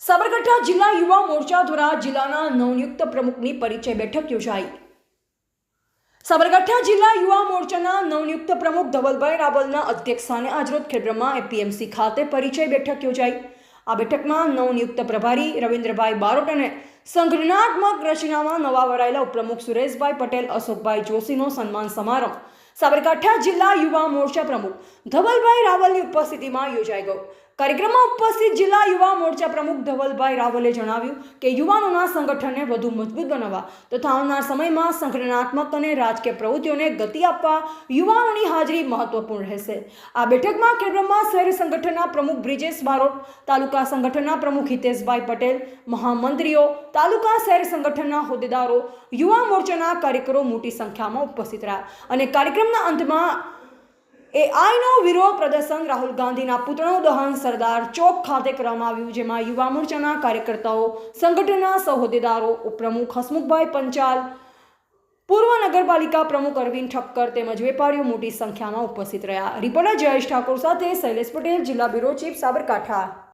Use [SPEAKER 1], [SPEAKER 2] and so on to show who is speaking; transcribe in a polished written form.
[SPEAKER 1] સાબરકાંઠા જિલ્લા યુવા મોરચા દ્વારા જિલ્લાના નવનિયુક્ત પ્રમુખની પરિચય બેઠક યોજાઈ। સાબરકાંઠા જિલ્લા યુવા મોરચાના નવનિયુક્ત પ્રમુખ ધવલભાઈ રાવલના અધ્યક્ષસ્થાને આજરોજ ખેડબ્રહ્મા એપીએમસી ખાતે પરિચય બેઠક યોજાઈ। આ બેઠકમાં નવનિયુક્ત પ્રભારી રવિન્દ્રભાઈ બારોટ અને સંગઠનાત્મક રચનામાં નવા વરાયેલા ઉપપ્રમુખ સુરેશભાઈ પટેલ, અશોકભાઈ જોશીનો સન્માન સમારંભ સાબરકાંઠા જિલ્લા યુવા મોરચા પ્રમુખ ધવલભાઈ રાવલની ઉપસ્થિતિમાં યોજાઈ ગયો। કાર્યક્રમમાં ઉપસ્થિત જિલ્લા યુવા મોરચા પ્રમુખ ધવલભાઈ રાવલે જણાવ્યું કે યુવાનોના સંગઠનને વધુ મજબૂત બનાવવા તથા આવનાર સમયમાં સંગઠનાત્મક અને રાજકીય પ્રવૃત્તિઓને ગતિ આપવા યુવાનોની હાજરી મહત્વપૂર્ણ રહેશે। આ બેઠકમાં ખેડબ્રહ્મા શહેર સંગઠનના પ્રમુખ બ્રિજેશ બારોટ, તાલુકા સંગઠનના પ્રમુખ હિતેશભાઈ પટેલ, મહામંત્રીઓ, તાલુકા શહેર સંગઠનના હોદ્દેદારો, યુવા મોરચાના કાર્યકરો મોટી સંખ્યામાં ઉપસ્થિત રહ્યા અને કાર્યક્રમના અંતમાં એઆઈનો વિરોધ પ્રદર્શન રાહુલ ગાંધીના પુતળાનું દહન સરદાર ચોક ખાતે કરવામાં આવ્યું, જેમાં યુવા મોરચાના કાર્યકર્તાઓ, સંગઠનના સહ હોદ્દેદારો, ઉપપ્રમુખ હસમુખભાઈ પંચાલ, પૂર્વ નગરપાલિકા પ્રમુખ અરવિંદ ઠક્કર તેમજ વેપારીઓ મોટી સંખ્યામાં ઉપસ્થિત રહ્યા। રિપોર્ટર જયેશ ઠાકોર સાથે શૈલેષ પટેલ, જિલ્લા બ્યુરો ચીફ, સાબરકાંઠા।